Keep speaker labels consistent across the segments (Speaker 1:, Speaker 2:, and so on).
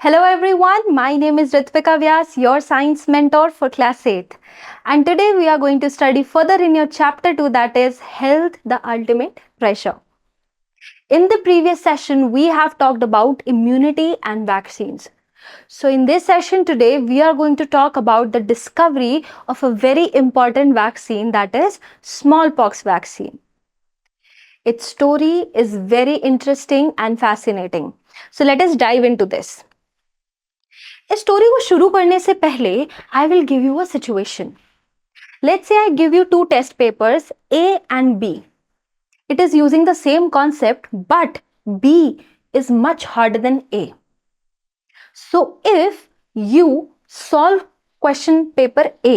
Speaker 1: Hello everyone, my name is Ritvika Vyas, your science mentor for class 8th. And today we are going to study further in your chapter 2, that is Health, the Ultimate Pressure. In the previous session, we have talked about immunity and vaccines. So in this session today, we are going to talk about the discovery of a very important vaccine, that is smallpox vaccine. Its story is very interesting and fascinating. So let us dive into this. इस story को शुरू करने से पहले I will give you a situation. Let's say I give you two test papers A and B. It is using the same concept but B is much harder than A. So if you solve question paper A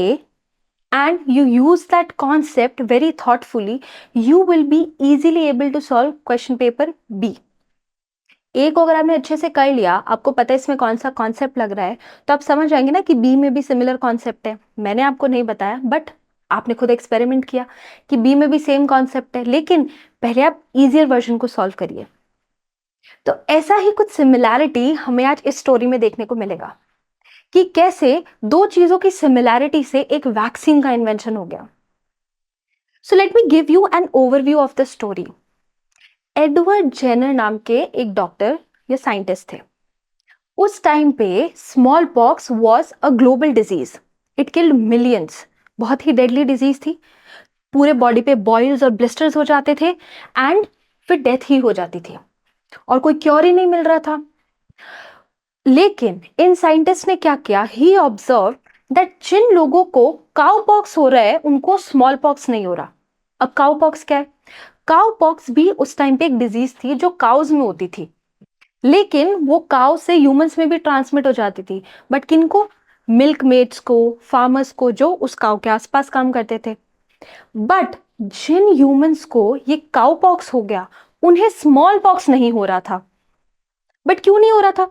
Speaker 1: and you use that concept very thoughtfully, you will be easily able to solve question paper B. ए को अगर आपने अच्छे से कर लिया, आपको पता है इसमें कौन सा कॉन्सेप्ट लग रहा है, तो आप समझ जाएंगे ना कि बी में भी सिमिलर कॉन्सेप्ट है. मैंने आपको नहीं बताया बट आपने खुद एक्सपेरिमेंट किया कि बी में भी सेम कॉन्सेप्ट है, लेकिन पहले आप इजियर वर्जन को सॉल्व करिए. तो ऐसा ही कुछ सिमिलैरिटी हमें आज इस स्टोरी में देखने को मिलेगा कि कैसे दो चीजों की सिमिलैरिटी से एक वैक्सीन का इन्वेंशन हो गया. So let me give you an overview of the story. Edward Jenner नाम के एक डॉक्टर या साइंटिस्ट थे. उस टाइम पे small pox was a global disease. It killed millions. बहुत ही डेडली डिजीज थी. पूरे बॉडी पे बॉयल्स और ब्लिस्टर्स हो जाते थे एंड फिर डेथ ही हो जाती थी और कोई क्योर ही नहीं मिल रहा था. लेकिन इन साइंटिस्ट ने क्या किया, ही ऑब्जर्व दैट जिन लोगों को काउ पॉक्स हो रहा है उनको स्मॉल पॉक्स नहीं हो रहा. अब काउ पॉक्स क्या है? काउ पॉक्स भी उस टाइम पे एक डिजीज थी जो काउज में होती थी, लेकिन वो काउ से ह्यूमंस में भी ट्रांसमिट हो जाती थी. बट किनको? मिल्क मेड्स को, फार्मर्स को जो उस काउ के आसपास काम करते थे. बट जिन ह्यूमंस को ये काउ पॉक्स हो गया उन्हें स्मॉल पॉक्स नहीं हो रहा था. बट क्यों नहीं हो रहा था?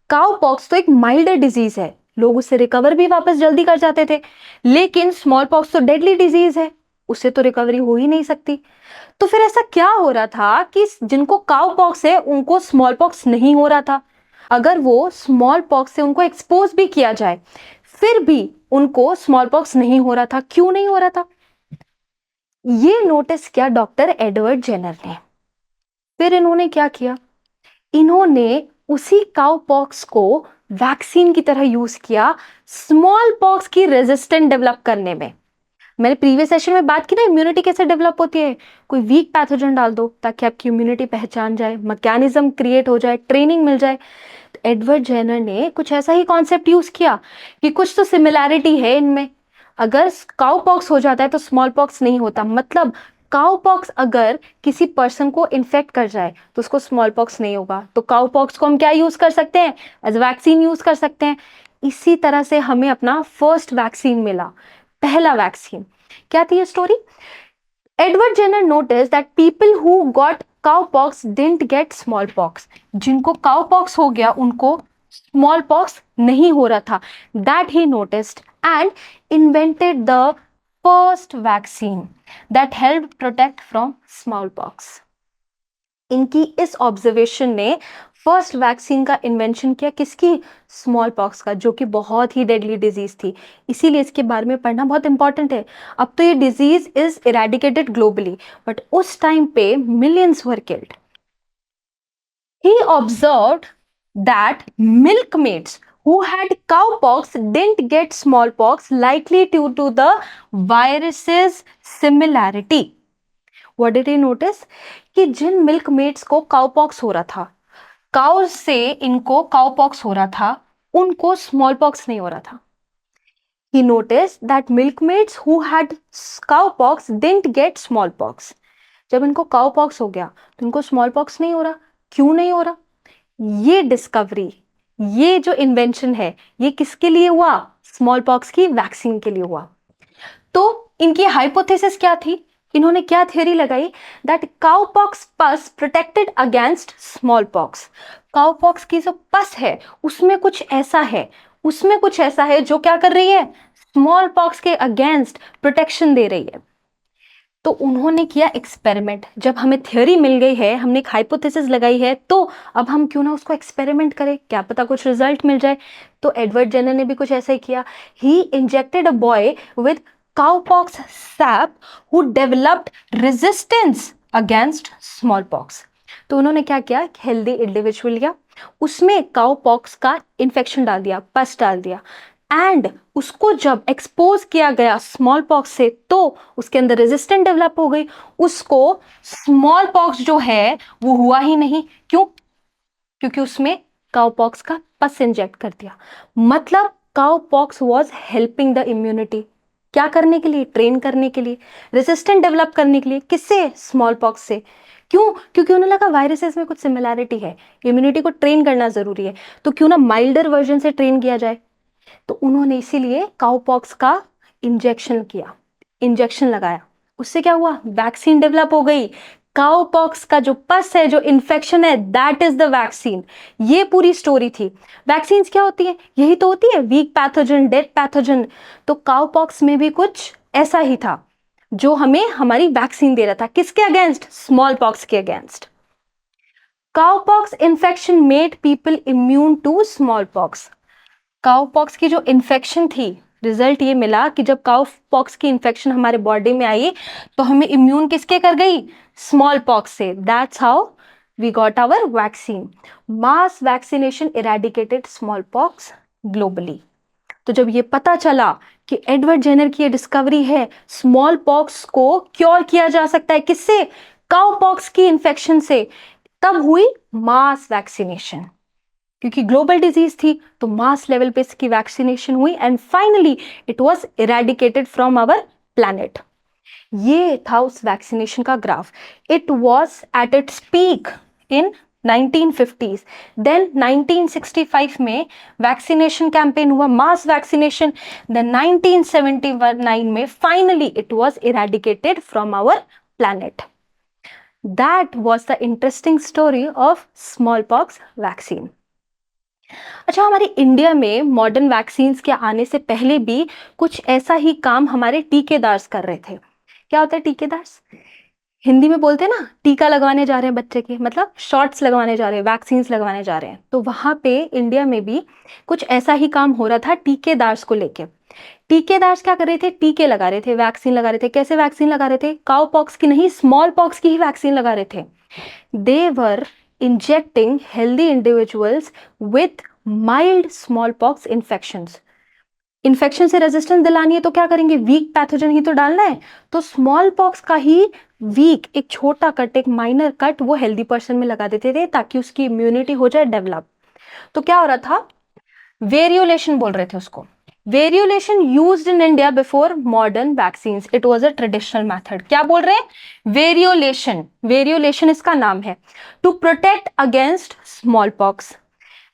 Speaker 1: काउ पॉक्स तो एक माइल्डर डिजीज है, लोग उससे रिकवर भी वापस जल्दी कर जाते थे, लेकिन स्मॉल पॉक्स तो डेडली डिजीज है, उससे तो रिकवरी हो ही नहीं सकती. तो फिर ऐसा क्या हो रहा था कि जिनको काउ पॉक्स है उनको स्मॉल पॉक्स नहीं हो रहा था? अगर वो स्मॉल पॉक्स से उनको एक्सपोज भी किया जाए फिर भी उनको स्मॉल पॉक्स नहीं हो रहा था. क्यों नहीं हो रहा था? ये नोटिस किया डॉक्टर एडवर्ड जेनर ने. फिर इन्होंने क्या किया, इन्होंने उसी काउ पॉक्स को वैक्सीन की तरह यूज किया स्मॉल पॉक्स की रेजिस्टेंट डेवलप करने में. मैंने प्रीवियस सेशन में बात की ना, इम्यूनिटी कैसे डेवलप होती है. कोई वीक पैथोजन डाल दो ताकि आपकी इम्यूनिटी पहचान जाए, मैकेनिज्म क्रिएट हो जाए, ट्रेनिंग मिल जाए. तो एडवर्ड जेनर ने कुछ ऐसा ही कॉन्सेप्ट यूज किया कि कुछ तो सिमिलैरिटी है इनमें. अगर काउ पॉक्स हो जाता है तो स्मॉल पॉक्स नहीं होता. मतलब काउ पॉक्स अगर किसी पर्सन को इन्फेक्ट कर जाए तो उसको स्मॉल पॉक्स नहीं होगा. तो काउ पॉक्स को हम क्या यूज कर सकते हैं? एज वैक्सीन यूज कर सकते हैं. इसी तरह से हमें अपना फर्स्ट वैक्सीन मिला, पहला वैक्सीन. क्या थी ये story? Edward Jenner notice that people who got cowpox didn't get smallpox. जिनको काउ पॉक्स हो गया उनको स्मॉल पॉक्स नहीं हो रहा था. That he noticed and invented the first vaccine that help protect from smallpox. इनकी इस ऑब्जर्वेशन ने फर्स्ट वैक्सीन का इन्वेंशन किया. किसकी? स्मॉल पॉक्स का, जो कि बहुत ही डेडली डिजीज थी. इसीलिए इसके बारे में पढ़ना बहुत इंपॉर्टेंट है. अब तो ये disease is eradicated globally, but उस टाइम पे millions were killed. He observed that milkmaids who had cowpox didn't get smallpox, likely due to the virus's similarity. What did he notice? कि जिन मिल्कमेड्स को काउपॉक्स हो रहा था, काउ से इनको cowpox हो रहा था, उनको स्मॉल पॉक्स नहीं हो रहा था. He noticed that milkmaids who had cowpox didn't get smallpox. जब इनको काउपॉक्स हो गया तो इनको स्मॉल पॉक्स नहीं हो रहा. क्यों नहीं हो रहा? ये डिस्कवरी, ये जो इन्वेंशन है, ये किसके लिए हुआ? स्मॉल पॉक्स की वैक्सीन के लिए हुआ. तो इनकी हाइपोथेसिस क्या थी? इन्होंने क्या थ्योरी लगाई? दैट काउपॉक्स पस protected against smallpox. Cowpox की जो पस है उसमें कुछ ऐसा है, उसमें कुछ ऐसा है जो क्या कर रही है? स्मॉल पॉक्स के अगेंस्ट प्रोटेक्शन दे रही है. तो उन्होंने किया एक्सपेरिमेंट। जब हमें थ्योरी मिल गई है, हमने एक हाइपोथेसिस लगाई है, तो अब हम क्यों ना उसको एक्सपेरिमेंट करें, क्या पता कुछ रिजल्ट मिल जाए। तो एडवर्ड जेनर ने भी कुछ ऐसा ही किया। He injected a boy with cowpox SAP who developed resistance against small pox. तो उन्होंने क्या किया, हेल्दी इंडिविजुअल लिया, उसमें काउपॉक्स का इन्फेक्शन डाल दिया, पस डाल दिया, एंड उसको जब एक्सपोज किया गया स्मॉल पॉक्स से तो उसके अंदर रेजिस्टेंस डेवलप हो गई। उसको स्मॉल पॉक्स जो है वो हुआ ही नहीं। क्यों? क्योंकि उसमें काउपॉक्स का पस इंजेक्ट कर दिया। मतलब cowpox was helping the immunity. क्या करने के लिए? ट्रेन करने के लिए, रेजिस्टेंट डेवलप करने के लिए। किससे? स्मॉल पॉक्स से। क्यों? क्योंकि उन्हें लगा वायरसेस में कुछ सिमिलैरिटी है, इम्यूनिटी को ट्रेन करना जरूरी है, तो क्यों ना माइल्डर वर्जन से ट्रेन किया जाए। तो उन्होंने इसीलिए काउपॉक्स का इंजेक्शन किया, इंजेक्शन लगाया। उससे क्या हुआ? वैक्सीन डेवलप हो गई। काउपॉक्स का जो पस है, जो इन्फेक्शन है, दैट इज द वैक्सीन। ये पूरी स्टोरी थी। वैक्सीन क्या होती है? यही तो होती है, वीक पैथोजन, डेड पैथोजन। तो काउपॉक्स में भी कुछ ऐसा ही था जो हमें हमारी वैक्सीन दे रहा था। किसके अगेंस्ट? स्मॉल पॉक्स के against. Cowpox infection made people immune to smallpox. Cowpox की जो इन्फेक्शन थी, रिजल्ट ये मिला कि जब काउपॉक्स की इन्फेक्शन हमारे बॉडी में आई तो हमें इम्यून किसके कर गई? स्मॉल पॉक्स से। That's how we got our vaccine. Mass vaccination eradicated smallpox globally. तो जब ये पता चला कि एडवर्ड जेनर की ये डिस्कवरी है, स्मॉल पॉक्स को क्योर किया जा सकता है, किससे? काउपॉक्स की इन्फेक्शन से, तब हुई मास वैक्सीनेशन। क्योंकि ग्लोबल डिजीज थी तो मास लेवल पे इसकी वैक्सीनेशन हुई and finally it was eradicated from our planet. ये था उस वैक्सीनेशन का graph. It was at its peak in 1950s। Then 1965 में वैक्सीनेशन कैंपेन हुआ, मास वैक्सीनेशन। देन 1979 में finally it was eradicated from our planet. That was the interesting story of smallpox vaccine. अच्छा, हमारे India में modern vaccine के आने से पहले भी कुछ ऐसा ही काम हमारे टीकेदार्स कर रहे थे। क्या होता है टीकेदार्स? हिंदी में बोलते हैं ना, टीका लगवाने जा रहे हैं बच्चे के, मतलब शॉट्स लगवाने जा रहे हैं, वैक्सीन लगवाने जा रहे हैं। तो वहां पे इंडिया में भी कुछ ऐसा ही काम हो रहा था टीकेदार्स को लेके। टीकेदार्स क्या कर रहे थे? टीके लगा रहे थे, वैक्सीन लगा रहे थे। कैसे वैक्सीन लगा रहे थे? काउ पॉक्स की नहीं, स्मॉल पॉक्स की ही वैक्सीन लगा रहे थे। They were injecting healthy individuals with mild smallpox infections. Infection से रेजिस्टेंस दिलानी है तो क्या करेंगे? वीक पैथोजन ही तो डालना है। तो स्मॉल पॉक्स का ही वीक, एक छोटा कट, एक माइनर कट वो हेल्दी पर्सन में लगा देते थे ताकि उसकी इम्यूनिटी हो जाए डेवलप। तो क्या हो रहा था? वेरियोलेशन बोल रहे थे उसको। Variolation used in India before modern vaccines, it was a traditional method. क्या बोल रहे हैं? वेरियोलेशन। वेरियोलेशन इसका नाम है। To protect against smallpox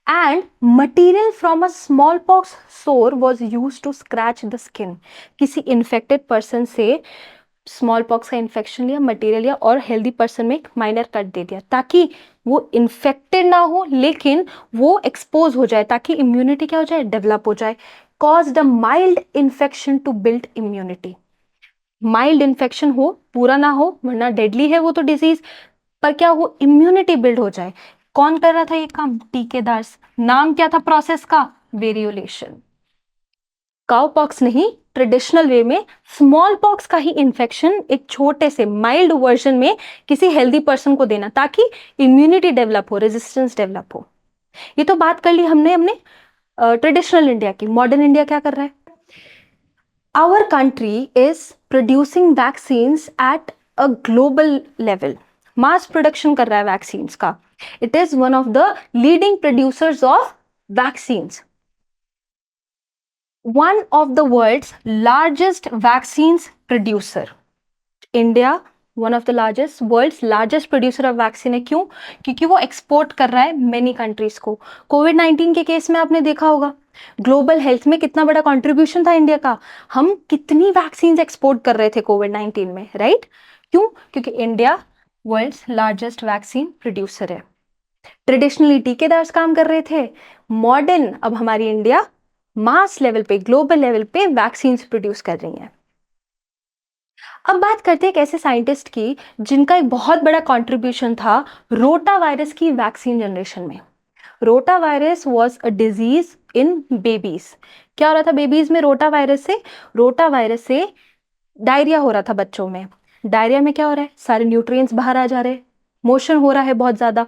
Speaker 1: and material from a smallpox sore was used to scratch the skin। किसी infected person से smallpox का infection लिया, मटेरियल लिया और हेल्दी पर्सन में एक माइनर कट दे दिया ताकि वो इन्फेक्टेड ना हो लेकिन वो एक्सपोज हो जाए, ताकि इम्यूनिटी क्या हो जाए? डेवलप हो जाए। Caused a mild infection to build immunity. Mild infection हो, पूरा ना हो, वरना डेडली है वो तो डिजीज, पर क्या हो? इम्यूनिटी बिल्ड हो जाए। कौन कर रहा था ये काम? टीकेदार्स। नाम क्या था प्रोसेस का? वेरियोलेशन। काउपॉक्स नहीं, ट्रेडिशनल वे में स्मॉल पॉक्स का ही इन्फेक्शन एक छोटे से माइल्ड वर्जन में किसी हेल्दी पर्सन को देना ताकि इम्यूनिटी डेवलप हो, रेजिस्टेंस डेवलप हो। ये तो बात कर ली हमने हमने ट्रेडिशनल इंडिया की। मॉडर्न इंडिया क्या कर रहा है? Our country is producing vaccines at a global level. Mass production कर रहा है वैक्सीन्स का। It is one of the leading producers of vaccines. One of the world's largest vaccines producer. India one of the largest, world's largest producer of vaccine है। क्यों? क्योंकि वो export कर रहा है मेनी कंट्रीज को। कोविड-19 के केस में आपने देखा होगा ग्लोबल हेल्थ में कितना बड़ा कंट्रीब्यूशन था इंडिया का। हम कितनी वैक्सीन एक्सपोर्ट कर रहे थे कोविड-19 में, राइट? क्यों? क्योंकि India world's largest vaccine producer है। ट्रेडिशनली टीकेदार्स काम कर रहे थे, मॉडर्न अब हमारी इंडिया मास लेवल पे, ग्लोबल लेवल पे वैक्सीन प्रोड्यूस कर रही है। अब बात करते हैं एक ऐसे साइंटिस्ट की जिनका एक बहुत बड़ा कंट्रीब्यूशन था रोटा वायरस की वैक्सीन जनरेशन में। Rota virus was a disease in babies. क्या हो रहा था बेबीज में रोटा वायरस से? रोटा वायरस से डायरिया हो रहा था बच्चों में। डायरिया में क्या हो रहा है? सारे न्यूट्रिएंट्स बाहर आ जा रहे हैं, मोशन हो रहा है बहुत ज्यादा,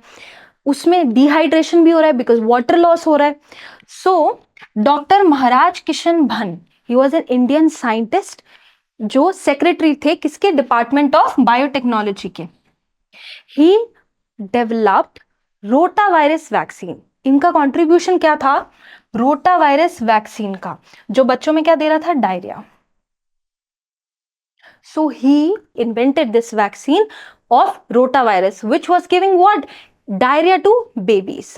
Speaker 1: उसमें डिहाइड्रेशन भी हो रहा है बिकॉज वाटर लॉस हो रहा है। सो डॉक्टर महाराज किशन भन, he was an Indian scientist जो सेक्रेटरी थे किसके? डिपार्टमेंट ऑफ बायोटेक्नोलॉजी के। He developed rota virus vaccine. इनका कंट्रीब्यूशन क्या था? रोटा वायरस वैक्सीन का, जो बच्चों में क्या दे रहा था? Diarrhoea. So he invented this vaccine of rota virus which was giving what? Diarrhoea to babies.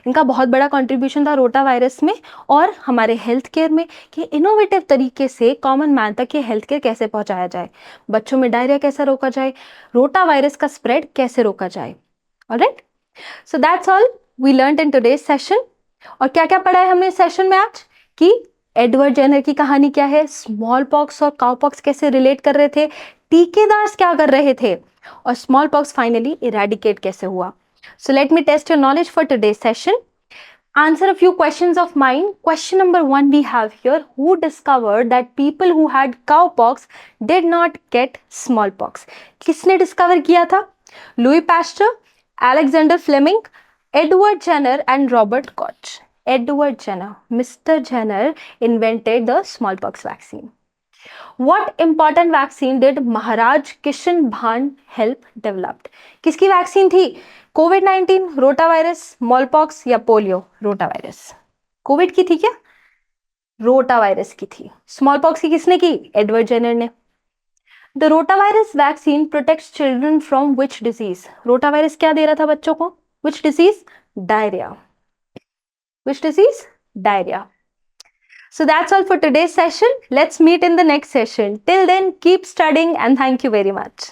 Speaker 1: इनका बहुत बड़ा कंट्रीब्यूशन था रोटा वायरस में और हमारे हेल्थ केयर में कि इनोवेटिव तरीके से कॉमन मैन तक ये हेल्थ केयर कैसे पहुंचाया जाए, बच्चों में डायरिया कैसे रोका जाए, रोटा वायरस का स्प्रेड कैसे रोका जाए। Alright, so that's all we learned in today's session. और क्या क्या पढ़ा है हमने इस सेशन में आज? कि एडवर्ड जेनर की कहानी क्या है, स्मॉल पॉक्स और काउपॉक्स कैसे रिलेट कर रहे थे, टीकेदार्स क्या कर रहे थे, और स्मॉल पॉक्स फाइनली इरेडिकेट कैसे हुआ। So let me test your knowledge for today's session. Answer a few questions of mine. Question number 1 we have here. Who discovered that people who had cowpox did not get smallpox? किसने discover किया था? Louis Pasteur, Alexander Fleming, Edward Jenner and Robert Koch. Edward Jenner, mister Jenner invented the smallpox vaccine. What important vaccine did Maharaj Kishan Bhan help developed? किसकी vaccine थी? कोविड-19, rota virus, smallpox या polio? Rota virus. Covid की थी क्या? Rota virus की थी। Smallpox की किसने की? एडवर्ड जेनर ने। The rota virus vaccine protects children from which disease? Rota virus क्या दे रहा था बच्चों को? Which disease? Diarrhoea. Which disease? Diarrhoea. So that's all for today's session. Let's meet in the next session. Till then, keep studying and thank you very much.